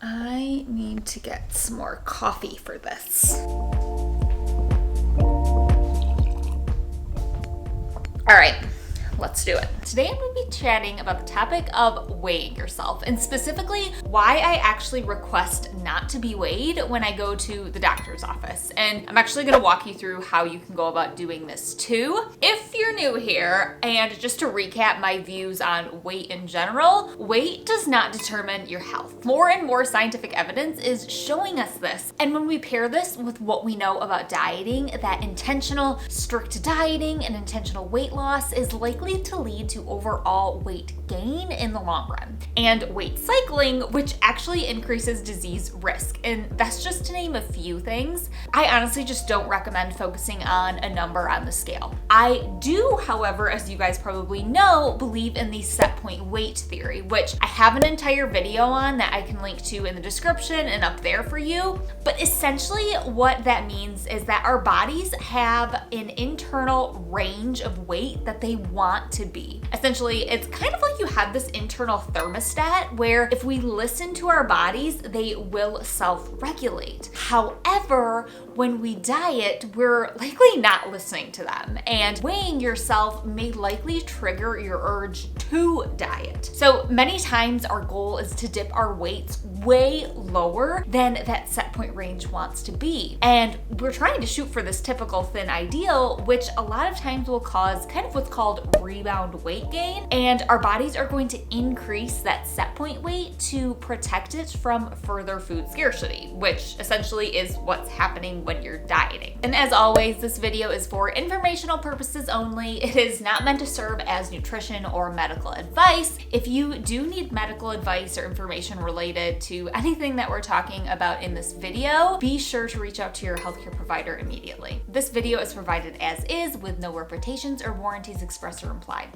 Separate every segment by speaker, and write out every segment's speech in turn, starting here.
Speaker 1: I need to get some more coffee for this. All right, let's do it. Today I'm going to be chatting about the topic of weighing yourself, and specifically why I actually request not to be weighed when I go to the doctor's office. And I'm actually going to walk you through how you can go about doing this too. If you're new here, and just to recap my views on weight in general, weight does not determine your health. More and more scientific evidence is showing us this. And when we pair this with what we know about dieting, that intentional, strict dieting and intentional weight loss is likely to lead to overall weight gain in the long run. And weight cycling, which actually increases disease risk. And that's just to name a few things. I honestly just don't recommend focusing on a number on the scale. I do, however, as you guys probably know, believe in the set point weight theory, which I have an entire video on that I can link to in the description and up there for you. But essentially what that means is that our bodies have an internal range of weight that they want to be. Essentially, it's kind of like you have this internal thermostat where if we listen to our bodies, they will self-regulate. However, when we diet, we're likely not listening to them, and weighing yourself may likely trigger your urge to diet. So many times our goal is to dip our weights way lower than that set point range wants to be. And we're trying to shoot for this typical thin ideal, which a lot of times will cause kind of what's called rebound weight gain. And our bodies are going to increase that set point weight to protect it from further food scarcity, which essentially is what's happening when you're dieting. And as always, this video is for informational purposes only. It is not meant to serve as nutrition or medical advice. If you do need medical advice or information related to anything that we're talking about in this video, be sure to reach out to your healthcare provider immediately. This video is provided as is with no reputations or warranties expressed or implied.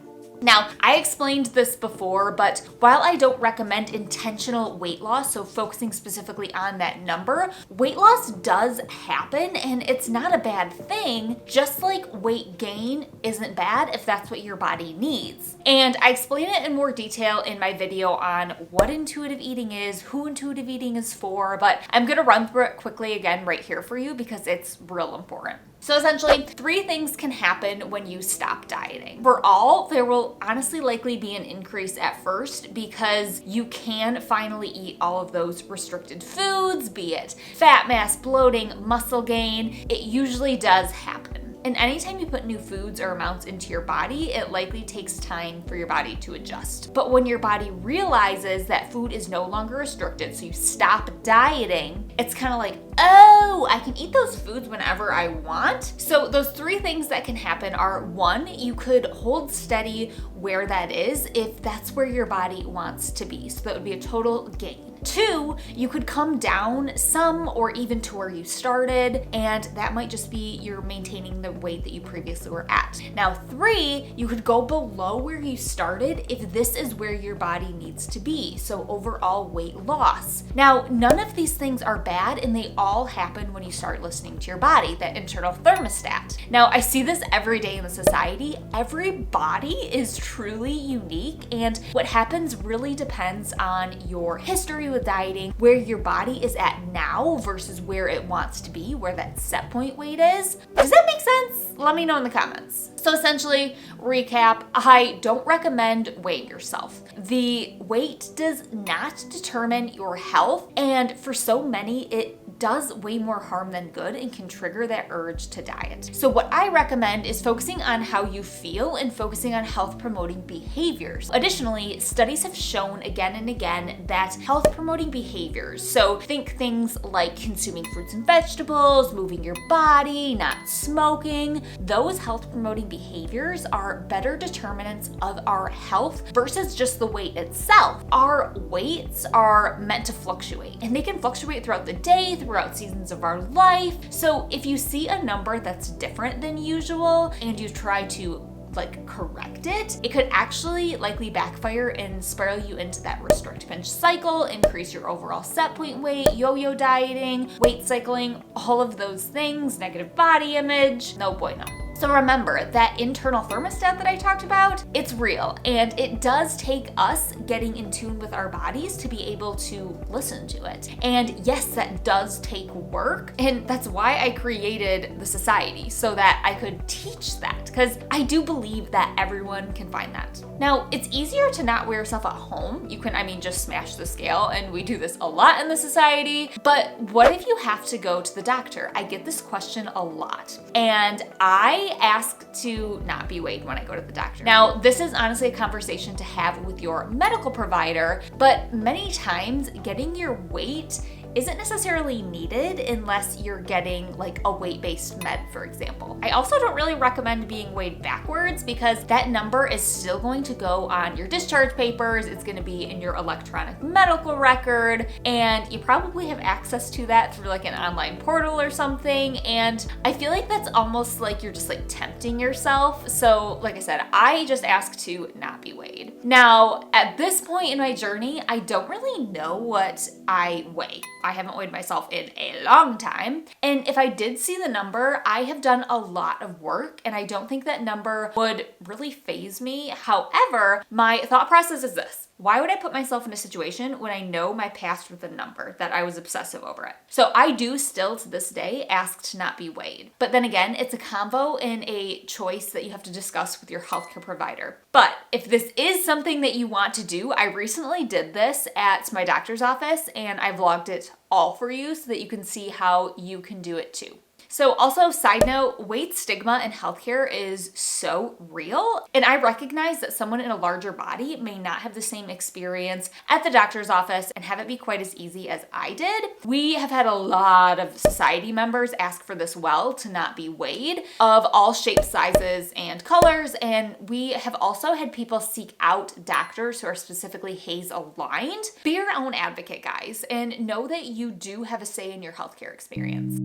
Speaker 1: Now, I explained this before, but while I don't recommend intentional weight loss, so focusing specifically on that number, weight loss does happen and it's not a bad thing, just like weight gain isn't bad if that's what your body needs. And I explain it in more detail in my video on what intuitive eating is, who intuitive eating is for, but I'm gonna run through it quickly again right here for you because it's real important. So essentially, 3 things can happen when you stop dieting. For all, there will honestly likely be an increase at first because you can finally eat all of those restricted foods, be it fat mass, bloating, muscle gain. It usually does happen. And anytime you put new foods or amounts into your body, it likely takes time for your body to adjust. But when your body realizes that food is no longer restricted, so you stop dieting, it's kind of like, oh, I can eat those foods whenever I want. So those 3 things that can happen are 1, you could hold steady where that is if that's where your body wants to be. So that would be a total gain. 2, you could come down some or even to where you started, and that might just be you're maintaining the weight that you previously were at. Now 3, you could go below where you started if this is where your body needs to be, so overall weight loss. Now, none of these things are bad and they all happen when you start listening to your body, that internal thermostat. Now, I see this every day in the society. Every body is truly unique, and what happens really depends on your history with dieting, where your body is at now versus where it wants to be, where that set point weight is. Does that make sense? Let me know in the comments. So essentially, recap, I don't recommend weighing yourself. The weight does not determine your health, and for so many, it does way more harm than good and can trigger that urge to diet. So what I recommend is focusing on how you feel and focusing on health promoting behaviors. Additionally, studies have shown again and again that health promoting behaviors, so think things like consuming fruits and vegetables, moving your body, not smoking, those health promoting behaviors are better determinants of our health versus just the weight itself. Our weights are meant to fluctuate, and they can fluctuate throughout the day, throughout seasons of our life. So if you see a number that's different than usual and you try to correct it, it could actually likely backfire and spiral you into that restrict binge cycle, increase your overall set point weight, yo-yo dieting, weight cycling, all of those things, negative body image. No bueno. So remember, that internal thermostat that I talked about, it's real, and it does take us getting in tune with our bodies to be able to listen to it. And yes, that does take work, and that's why I created the society, so that I could teach that, because I do believe that everyone can find that. Now, it's easier to not weigh yourself at home. You can, just smash the scale, and we do this a lot in the society, but what if you have to go to the doctor? I get this question a lot, and I ask to not be weighed when I go to the doctor. Now, this is honestly a conversation to have with your medical provider, but many times getting your weight isn't necessarily needed unless you're getting like a weight-based med, for example. I also don't really recommend being weighed backwards because that number is still going to go on your discharge papers, it's gonna be in your electronic medical record, and you probably have access to that through like an online portal or something, and I feel like that's almost like you're just like tempting yourself. So like I said, I just ask to not be weighed. Now, at this point in my journey, I don't really know what I weigh. I haven't weighed myself in a long time. And if I did see the number, I have done a lot of work and I don't think that number would really faze me. However, my thought process is this. Why would I put myself in a situation when I know my past with a number that I was obsessive over it? So I do still to this day ask to not be weighed. But then again, it's a convo and a choice that you have to discuss with your healthcare provider. But if this is something that you want to do, I recently did this at my doctor's office and I vlogged it all for you so that you can see how you can do it too. So also, side note, weight stigma in healthcare is so real. And I recognize that someone in a larger body may not have the same experience at the doctor's office and have it be quite as easy as I did. We have had a lot of society members ask for this to not be weighed, of all shapes, sizes, and colors. And we have also had people seek out doctors who are specifically HAES aligned. Be your own advocate, guys, and know that you do have a say in your healthcare experience.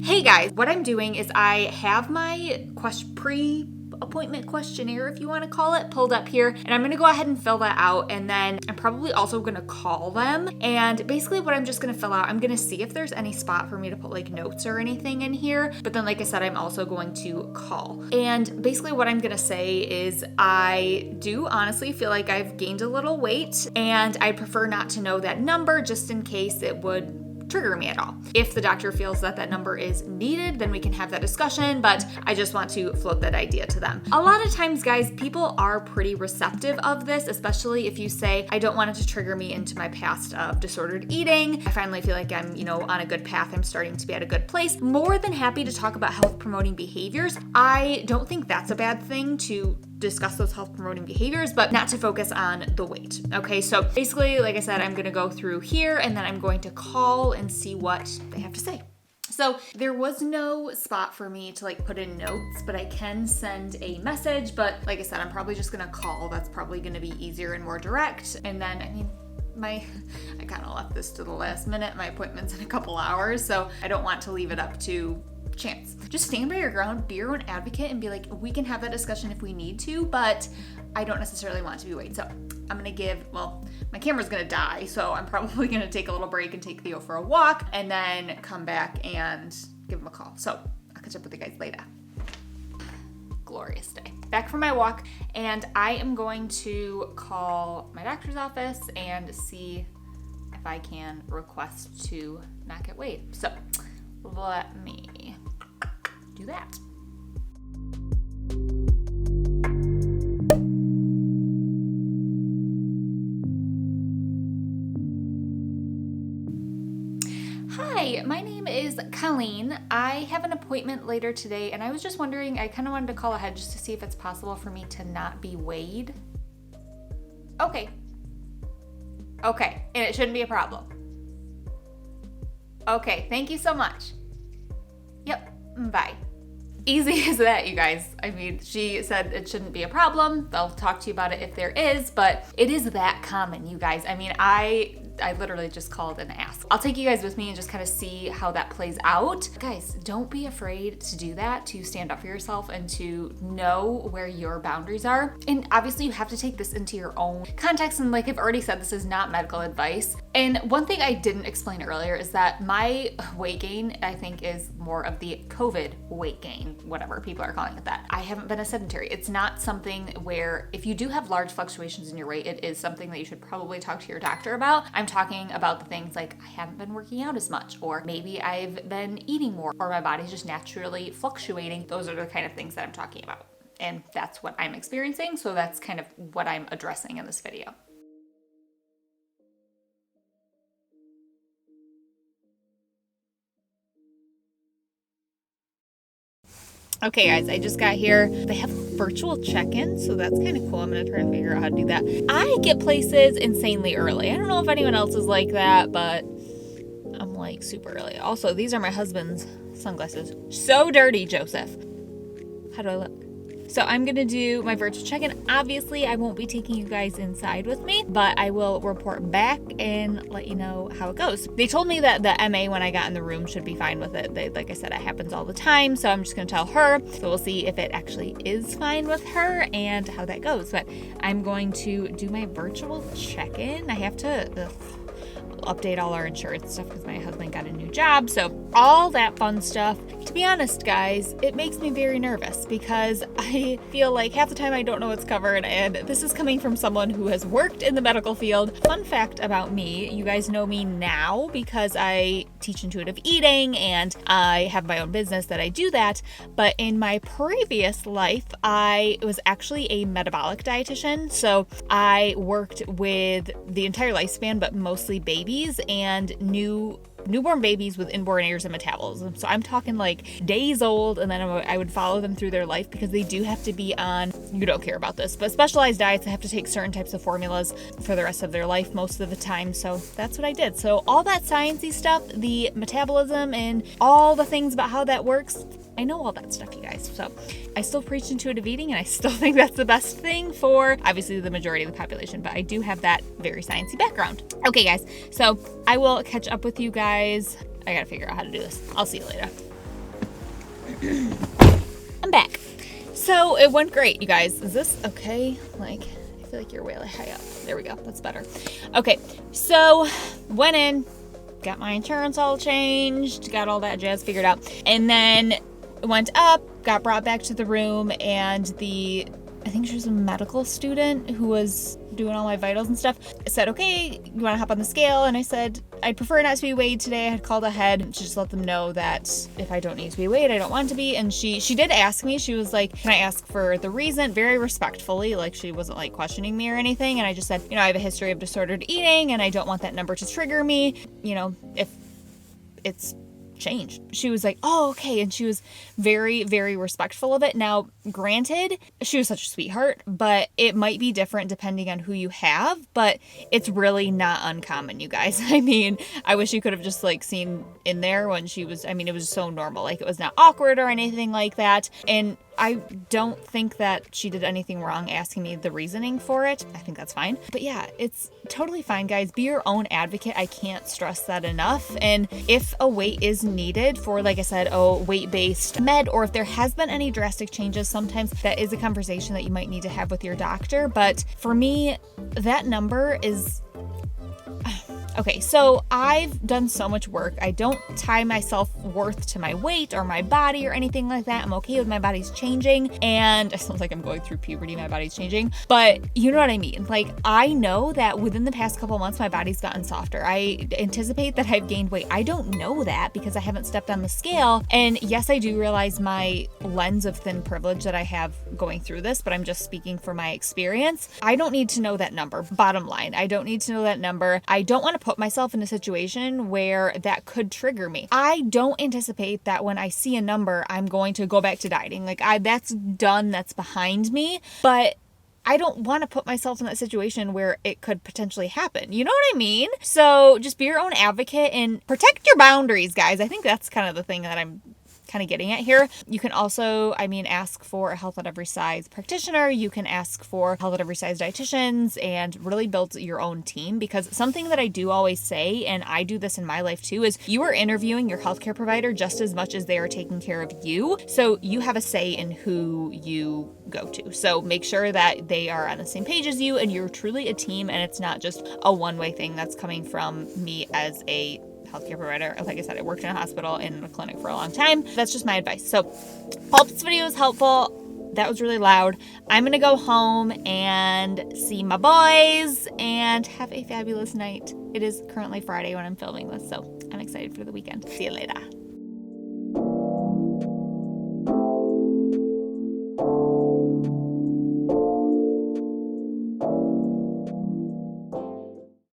Speaker 1: Hey guys, what I'm doing is I have my pre-appointment questionnaire, if you want to call it, pulled up here, and I'm going to go ahead and fill that out, and then I'm probably also going to call them. And basically what I'm just going to fill out, I'm going to see if there's any spot for me to put like notes or anything in here, but then like I said, I'm also going to call. And basically what I'm going to say is I do honestly feel like I've gained a little weight, and I prefer not to know that number just in case it would trigger me at all. If the doctor feels that that number is needed, then we can have that discussion, but I just want to float that idea to them. A lot of times, guys, people are pretty receptive of this, especially if you say, I don't want it to trigger me into my past of disordered eating. I finally feel like I'm, on a good path. I'm starting to be at a good place. More than happy to talk about health promoting behaviors. I don't think that's a bad thing to discuss those health promoting behaviors, but not to focus on the weight. Okay, so basically, like I said, I'm gonna go through here and then I'm going to call and see what they have to say. So there was no spot for me to like put in notes, but I can send a message. But like I said, I'm probably just gonna call. That's probably gonna be easier and more direct. And then, I kind of left this to the last minute. My appointment's in a couple hours, so I don't want to leave it up to chance. Just stand by your ground, be your own advocate, and be like, we can have that discussion if we need to, but I don't necessarily want to be weighed. So I'm gonna my camera's gonna die, so I'm probably gonna take a little break and take Theo for a walk and then come back and give him a call. So I'll catch up with you guys later. Glorious day. Back from my walk, and I am going to call my doctor's office and see if I can request to not get weighed. So let me do that. Hi, my name is Colleen. I have an appointment later today, and I was just wondering, I kind of wanted to call ahead just to see if it's possible for me to not be weighed. Okay, and it shouldn't be a problem. Okay, thank you so much. Yep, bye. Easy as that, you guys. She said it shouldn't be a problem. They'll talk to you about it if there is, but it is that common, you guys. I I literally just called and asked. I'll take you guys with me and just kind of see how that plays out. Guys, don't be afraid to do that, to stand up for yourself and to know where your boundaries are. And obviously you have to take this into your own context. And like I've already said, this is not medical advice. And one thing I didn't explain earlier is that my weight gain, I think, is more of the COVID weight gain, whatever people are calling it that. I haven't been a sedentary. It's not something where if you do have large fluctuations in your weight, it is something that you should probably talk to your doctor about. I'm talking about the things like I haven't been working out as much, or maybe I've been eating more, or my body's just naturally fluctuating. Those are the kind of things that I'm talking about. And that's what I'm experiencing. So that's kind of what I'm addressing in this video. Okay guys, I just got here. They have virtual check-in, so that's kind of cool. I'm gonna try to figure out how to do that. I get places insanely early. I don't know if anyone else is like that, but I'm like super early. Also, these are my husband's sunglasses. So dirty, Joseph. How do I look? So I'm gonna do my virtual check-in. Obviously, I won't be taking you guys inside with me, but I will report back and let you know how it goes. They told me that the MA when I got in the room should be fine with it. Like I said, it happens all the time, so I'm just gonna tell her. So we'll see if it actually is fine with her and how that goes. But I'm going to do my virtual check-in. I have to update all our insurance stuff because my husband got a new job, so all that fun stuff. To be honest, guys, it makes me very nervous because I feel like half the time I don't know what's covered, and this is coming from someone who has worked in the medical field. Fun fact about me, you guys know me now because I teach intuitive eating and I have my own business that I do that, but in my previous life, I was actually a metabolic dietitian, so I worked with the entire lifespan, but mostly babies and newborn babies with inborn errors in metabolism. So I'm talking like days old, and then I would follow them through their life because they do have to be on, you don't care about this, but specialized diets. They have to take certain types of formulas for the rest of their life most of the time. So that's what I did. So all that sciencey stuff, the metabolism and all the things about how that works, I know all that stuff, you guys. So I still preach intuitive eating, and I still think that's the best thing for obviously the majority of the population, but I do have that very sciencey background. Okay, guys, so I will catch up with you guys. I gotta figure out how to do this. I'll see you later. I'm back. So it went great, you guys. Is this okay? Like, I feel like you're way high up. There we go. That's better. Okay, so went in, got my insurance all changed, got all that jazz figured out, and then went up, got brought back to the room, and I think she was a medical student who was doing all my vitals and stuff, said, okay, you want to hop on the scale? And I said, I'd prefer not to be weighed today. I had called ahead to just let them know that if I don't need to be weighed, I don't want to be. And she did ask me, she was like, can I ask for the reason? Very respectfully, like she wasn't like questioning me or anything. And I just said, I have a history of disordered eating and I don't want that number to trigger me, if it's changed. She was like, oh, okay. And she was very, very respectful of it. Now, granted, she was such a sweetheart, but it might be different depending on who you have, but it's really not uncommon, you guys. I mean, I wish you could have just like seen in there when she was, it was so normal. Like it was not awkward or anything like that. And I don't think that she did anything wrong asking me the reasoning for it. I think that's fine. But yeah, it's totally fine, guys. Be your own advocate. I can't stress that enough. And if a weight is needed for, like I said, weight-based med, or if there has been any drastic changes, sometimes that is a conversation that you might need to have with your doctor. But for me, that number is... Okay, so I've done so much work. I don't tie my self-worth to my weight or my body or anything like that. I'm okay with my body's changing, and it sounds like I'm going through puberty, my body's changing, but you know what I mean. Like, I know that within the past couple months, my body's gotten softer. I anticipate that I've gained weight. I don't know that because I haven't stepped on the scale, and yes, I do realize my lens of thin privilege that I have going through this, but I'm just speaking for my experience. I don't need to know that number. Bottom line, I don't need to know that number. I don't want to put myself in a situation where that could trigger me. I don't anticipate that when I see a number, I'm going to go back to dieting. Like that's done, that's behind me, but I don't want to put myself in that situation where it could potentially happen. You know what I mean? So just be your own advocate and protect your boundaries, guys. I think that's kind of the thing that I'm kind of getting at here. You can also, ask for a health at every size practitioner. You can ask for health at every size dietitians and really build your own team, because something that I do always say, and I do this in my life too, is you are interviewing your healthcare provider just as much as they are taking care of you. So you have a say in who you go to. So make sure that they are on the same page as you and you're truly a team, and it's not just a one-way thing that's coming from me as a healthcare provider. Like I said, I worked in a hospital and in a clinic for a long time. That's just my advice. So hope this video was helpful. That was really loud. I'm going to go home and see my boys and have a fabulous night. It is currently Friday when I'm filming this, so I'm excited for the weekend. See you later.